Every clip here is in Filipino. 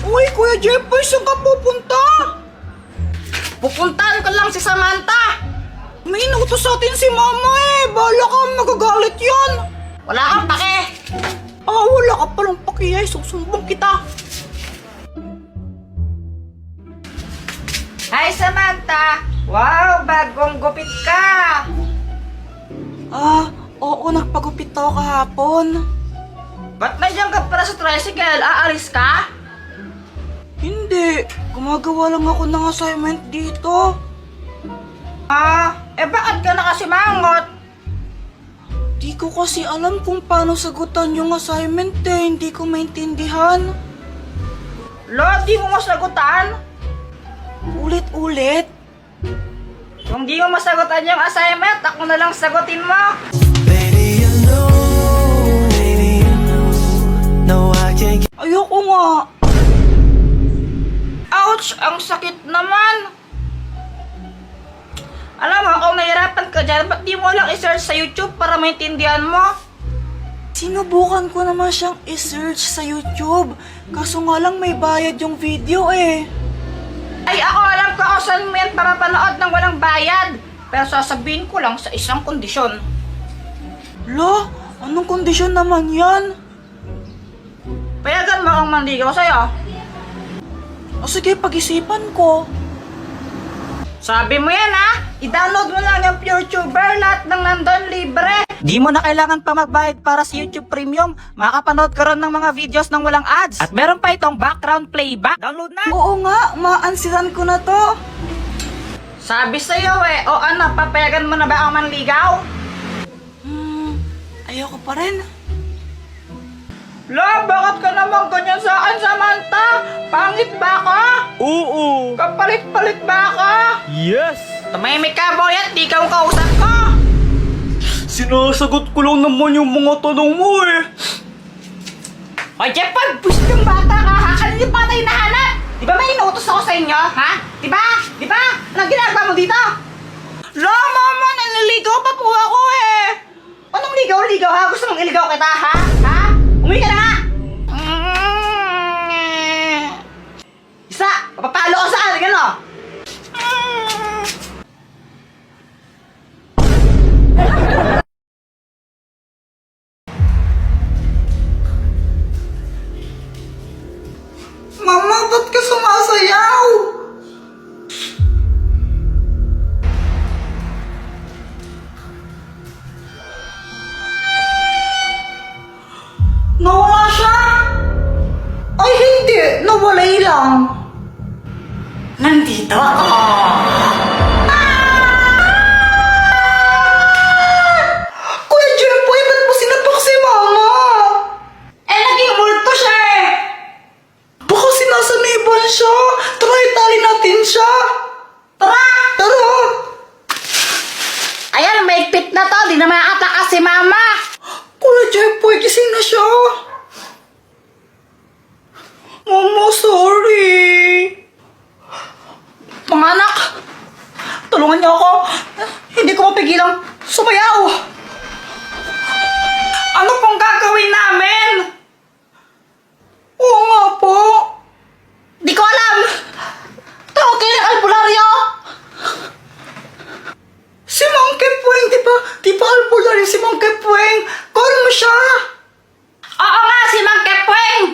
Uy, Kuya Jeffoy, saan ka pupunta? Pupuntahan ko lang si Samantha. May inutos sa atin si Mama eh. Bahala ka, magagalit yan. Wala kang pake. Wala ka palang pakiyay. Susumbong kita. Hi, Samantha. Wow, bagong gupit ka. Oo, nagpagupit ako kahapon. Ba't nandiyan ka para sa tricycle? Aalis ka? Hindi, gumagawa lang ako ng assignment dito. Bakit ka nakasimangot? Di ko kasi alam kung paano sagutan yung assignment eh. Hindi ko maintindihan. Lo, di mo masagutan? Ulit-ulit. Kung di mo masagutan yung assignment, ako na lang sagutin mo. Baby, you know, no, I can't get Ayoko nga. Ouch! Ang sakit naman! Alam mo, kung nahihirapan ka dyan, ba't di mo lang i-search sa YouTube para maintindihan mo? Sinubukan ko naman siyang i-search sa YouTube. Kaso nga lang may bayad yung video eh. Ay, ako alam ko kung saan mo yan papapanood ng walang bayad. Pero sasabihin ko lang sa isang kondisyon. Lo, anong kondisyon naman yan? Payagan mo akong manligaw sa'yo. O sige, pag-isipan ko. Sabi mo yan ha? I-download mo lang yung PureTuber, lahat ng nandun libre. Di mo na kailangan pa magbayad para sa YouTube Premium. Makakapanood ka ron ng mga videos ng walang ads. At meron pa itong background playback. Download na! Oo nga, maansiran ko na to. Sabi sa'yo eh, o ano, papayagan mo na ba ang manligaw? Ayoko pa rin. La, bakit ka naman ganyan sa akin, Samantha? Pangit ba ka? Oo! Kapalit-palit ba ka? Yes! Tumahimik ka, boy, at di ka ang kausap ko. Sinasagot ko lang naman yung mga tanong mo eh! Hoy, Jeffoy, busit yung bata ka, ha? Kanina pa tayo nahanap. Di ba may inuutos ako sa inyo, ha? Di ba? Di ba? Anong ginagawa mo dito? La, mama, nanliligaw pa po ako eh. Anong ligaw-ligaw, ha? Gusto mong iligaw kita, ha? Ha? Umuwi ka na nga! Isa! Papapalo ko sa akin, ano? Mama, ba't ka sumasayaw? Nawala siya? Ay, hindi. Nawalay lang. Nandito ako! Kuya Jeffoy, ba't mo sinapak si Mama? Naging multo siya eh! Baka sinasaniban siya. Tara, itali natin siya. Tara! Tara. Ayan, maigpit na to. Di na makakatakas si Mama. Kuya Jeffoy, gising na siya. Mama, sorry. Mga anak, tulungan niyo ako. Hindi ko mapigilang sumayaw. Ano pong gagawin namin? Oo nga po. Di ko alam. Tawag kayo ng albularyo. Si Mang Kepweng, di ba albularyo si Mang Kepweng? Call mo siya. Oo nga, si Mang Kepweng.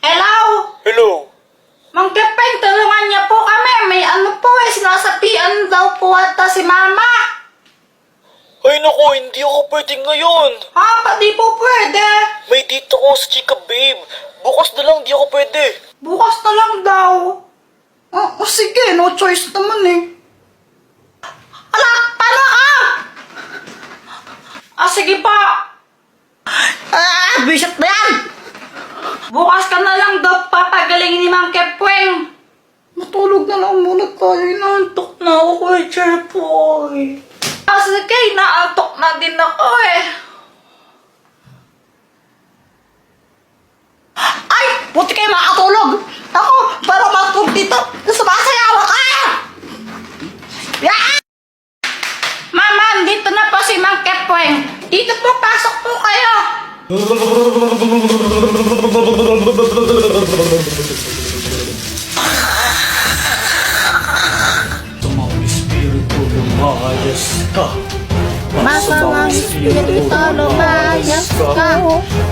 Hello? Hello? Mang Kepweng, tulungan niyo po kami. May ano po eh, sinasapian daw po ata si Mama. Ay naku, hindi ako pwede ngayon! Ba't di po pwede? May dito ko sa chika babe! Bukas na lang di ako pwede! Bukas na lang daw. Sige, no choice naman eh. Ala, paano ka? Sige pa. Bisit na yan. Bukas ka na lang daw papagalingin ni Mang Kepweng. Matulog na lang muna tayo. Inaantok na ako, Kuya Jeffoy. Sige, naantok na din ako eh. Ay! Buti kayo makatulog! Ako, para matulog dito, sumasayaw ka! Yeah! Mama, dito na po si Mang Kepweng. Dito po, pasok po kayo. Masamang espiritu lumayas ka. Masamang espiritu lumayas ka.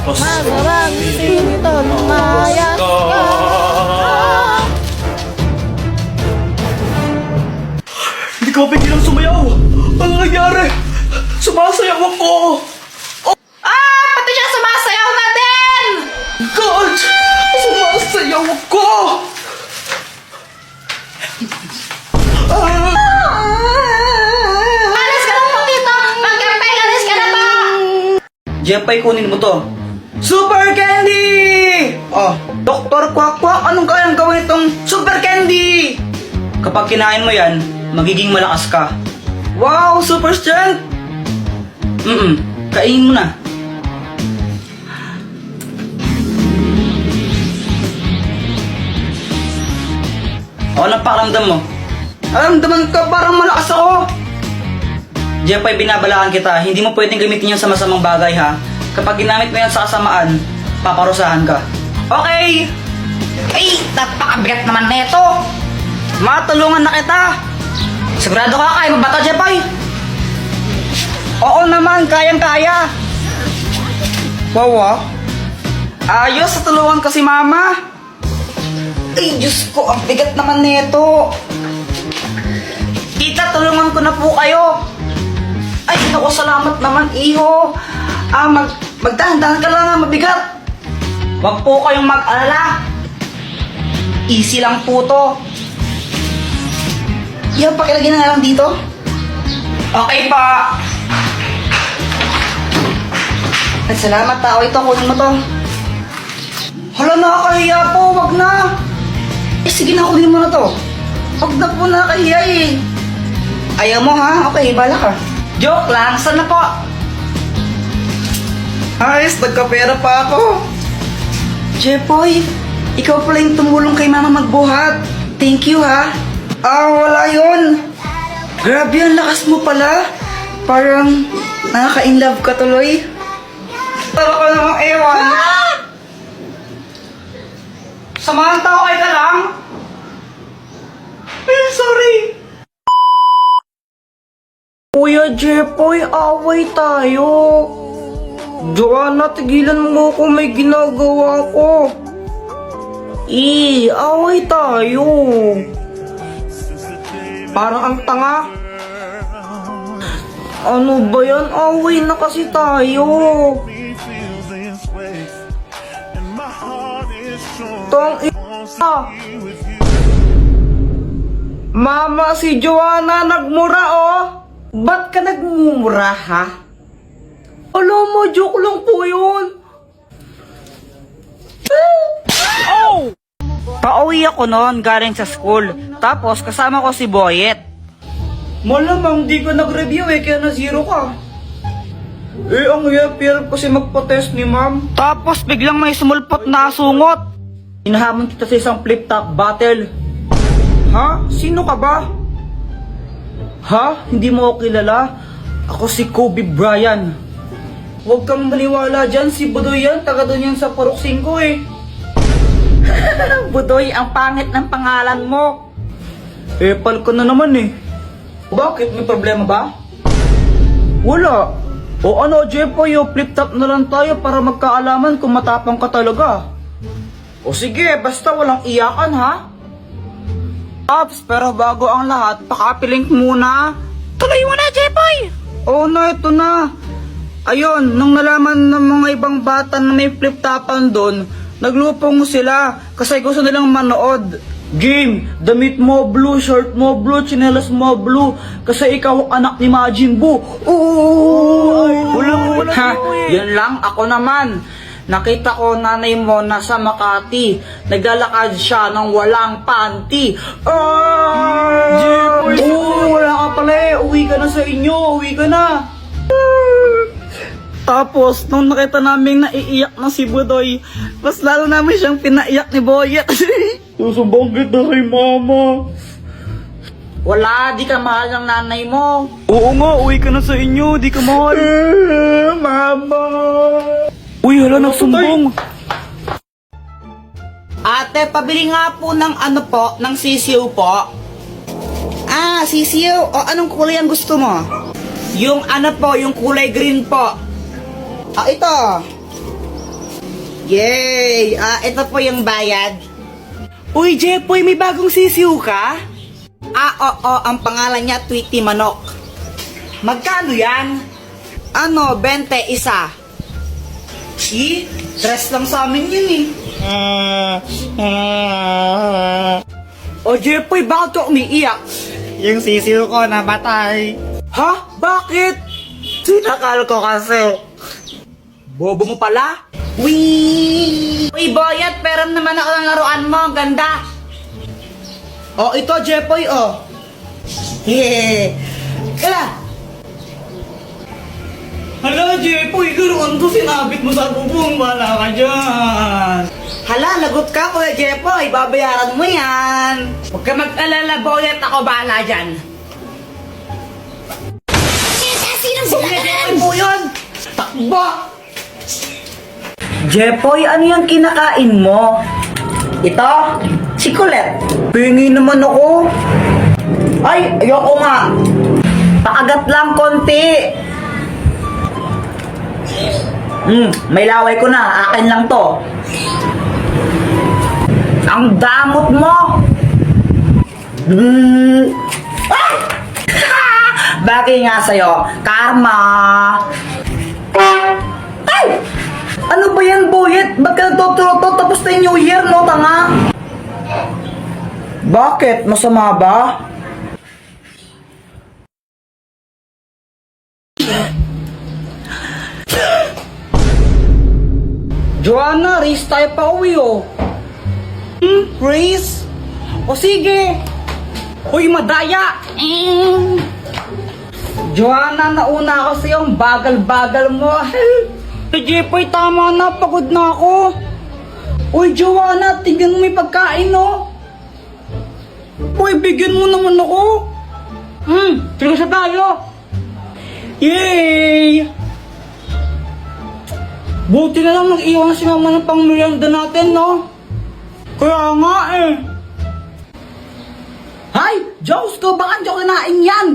Masamang espiritu lumayas ka. Hindi ka pigilang sumayaw! Ano nangyari? Sumasayaw ako! Pati siya sumasayaw na din! God! Sumasayaw ako! Alis ka na po dito! Mag-campay, alis ka na po! Jepay, kunin mo to. Super Candy! Oh, Dr. Quack, anong kayang gawin itong Super Candy? Kapag kinain mo yan, magiging malakas ka. Wow, super strength! Kainin mo na. Anong pakiramdam mo? Aramdaman ka parang malakas ako. Jepay, binabalaan kita. Hindi mo pwedeng gamitin yan sa masamang bagay, ha? Kapag ginamit mo yan sa kasamaan, paparusahan ka. Okay! Ay, napakabigat naman neto! Matulungan na kita! Sigurado ka, kaya mo ba ito, Jeboy? Oo naman, kayang-kaya! Wow, ayos, tulungan ko si Mama! Ay, Diyos ko, ang bigat naman nito! Tita, tulungan ko na po kayo! Ay, naku, salamat naman, iho! Magdahan-dahan ka lang, mabigat! Huwag po kayong mag-alala! Easy lang po to! Yan, pakilagay na lang dito. Okay pa. Ay, salamat tao. Ito, kunin mo to. Hala, nakakahiya po. Wag na. Eh, sige na, kunin mo na to. Wag na po, nakakahiya eh. Ayaw mo ha? Okay, bala ka. Joke lang. Sana po? Ayos, nagkapera pa ako. Jepoy, ikaw pala yung tumulong kay Mama magbuhat. Thank you ha. Wala yun. Grabe, ang lakas mo pala. Parang nakaka-inlove ka tuloy. Tara ka namang ewan. Samahan tao kayo ka lang. Ay, sorry. Kuya Jepoy, away tayo. Joanna, tigilan mo kung may ginagawa ko. Away tayo. Parang ang tanga. Ano ba yan? Away na kasi tayo. Tong Mama, si Joanna nagmura oh. Ba't ka nagmumura ha? Alam mo, joke lang po yun. Pauwi ako noon galing sa school. Tapos kasama ko si Boyet. Malamang di ka nag-review kaya na zero ka. Ang hirap kasi magpa-test ni ma'am. Tapos biglang may sumulpot na asungot. Inahamon kita sa isang flip-top battle. Ha? Sino ka ba? Ha? Hindi mo ako kilala? Ako si Kobe Bryant. Huwag kang maniwala dyan, si Budoy yan. Taga doon yan sa Purok 5 eh. Budoy, ang pangit ng pangalan mo. Epal ko na naman eh. Bakit? May problema ba? Wala. O ano, Jepoy, flip-top na lang tayo para magkaalaman kung matapang ka talaga. O sige, basta walang iyakan ha. Ops, pero bago ang lahat, pakapilink muna. Tuloy mo na, Jepoy! Oo na, ito na. Ayun, nung nalaman ng mga ibang bata na may flip-topan doon, naglupong sila kasi gusto nilang manood. Game, damit mo blue, shirt mo blue, tsinelas mo blue, kasi ikaw anak ni Majin Buu. Wala. Ha, yun lang, ako naman. Nakita ko nanay mo nasa Makati. Naglalakad siya ng walang panty. Wala ka pala eh. Uwi ka na sa inyo. Uwi ka na. Tapos, nung nakita namin naiiyak na si Budoy, mas lalo namin siyang pinaiyak ni Boyet. Susubong kita kay Mama. Wala, di ka mahal ng nanay mo. Oo nga, uwi ka na sa inyo. Di ka mahal. Mama. Uy, hala, nagsumbong. Ate, pabili nga po ng ano po, ng sisiw po. Ah, sisiw. O, anong kulay ang gusto mo? Yung ano po, yung kulay green po. Ah, ito. Yay! Ah, ito po yung bayad. Uy, Jepoy, may bagong sisiw ka? Ah, oo, ang pangalan niya Tweety Manok. Magkano yan? Ano, 20 isa. Dress lang sa amin yun eh. O Jepoy, bakit ka umiiyak? Yung sisiw ko namatay. Ha? Bakit? Sinakal ko kasi. Bobo mo pala? Wee! Uy, Boyet, peram naman ako ng laruan mo. Ganda. Oh, ito, Jepoy, oh. Yeah. Kaya. Hala, Jepoy, laruan ko sinabit mo sa bubong. Wala ka dyan. Hala, lagot ka, Kuya Jepoy. Babayaran mo yan. Huwag ka mag-alala, Boyet. Ako bahala dyan. Sige, Jepoy po yun. Takbo. Jepoy, ano yung kinakain mo? Ito? Sikulet. Pingi naman ako. Ay, ayoko nga. Pakagat lang konti. May laway ko na. Akin lang to. Ang damot mo. Ah! Bagay nga sa'yo. Karma. Ay! Ano ba yan, Boyet? Ba't ka nagtuturo-to tapos na yung New Year, no, tanga? Bakit? Masama ba? Joanna, race tayo pa uwi, oh. Race? O sige. Uy, madaya. Joanna, nauna ako sa'yo. Ang bagal-bagal mo. Jepoy, tama na. Pagod na ako. Uy, Joanna, tignan mo may pagkain, no? Uy, bigyan mo naman ako. Sige sa tayo. Yay! Buti na lang nag-iwan si mama ng pang-merienda natin, no? Kaya nga, eh. Hay! Diyos ko, baka hindi ako kinain yan.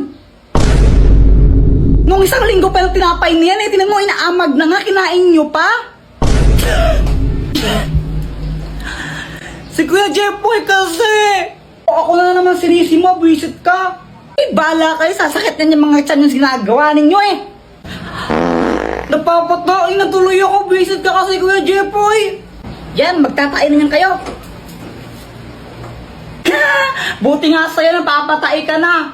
Nung isang linggo pa yung tinapay niyan, eh. Tinan mo, inaamag na nga, kinain nyo pa. Si Kuya Jepoy kasi. Ako na naman sinisi mo, visit ka. Eh, bala kayo, sasakit na yung mga tiyan yung ginagawa ninyo, eh. Napapatain na tuloy ako, visit ka kasi Kuya Jepoy. Yan, magtatain na yan kayo. Buti nga sa'yo, napapatay ka na.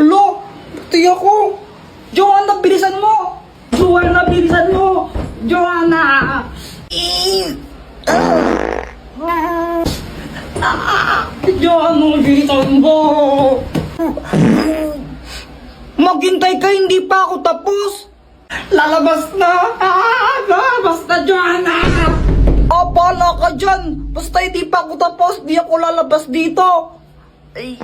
Lo, buti ako. Joanna, bilisan mo. Joanna, bilisan mo. Joanna. Joanna, bilisan mo. Maghintay ka, hindi pa ako tapos. Lalabas na. Lalabas na, Joanna. Abala ka dyan. Basta hindi pa ako tapos, di ako lalabas dito. Ay.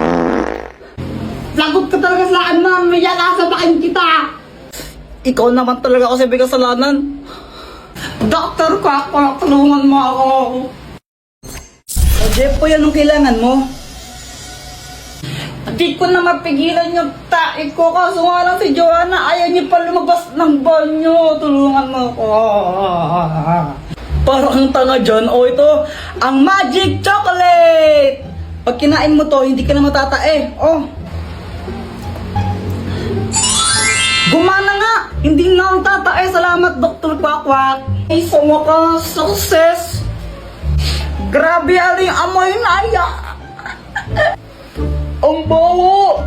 Lagot ka talaga sa akin, mamaya kasabakin kita. Ikaw naman talaga kasi may kasalanan. Doktor ko ako, tulungan mo ako. O Jepoy, anong kailangan mo? Di ko na mapigilan yung tae ko, kaso nga lang si Joanna ayaw niya pa lumabas ng banyo. Tulungan mo ako. Parang ang tanga dyan. O ito, ang magic chocolate. Pag kinain mo to, hindi ka na matatae. Oh. Gumana nga! Hindi na ang tatae. Salamat, Dr. Kwakwak. Ay, sa wakas, success. Grabe, aling amoy na aya. Ang bawo!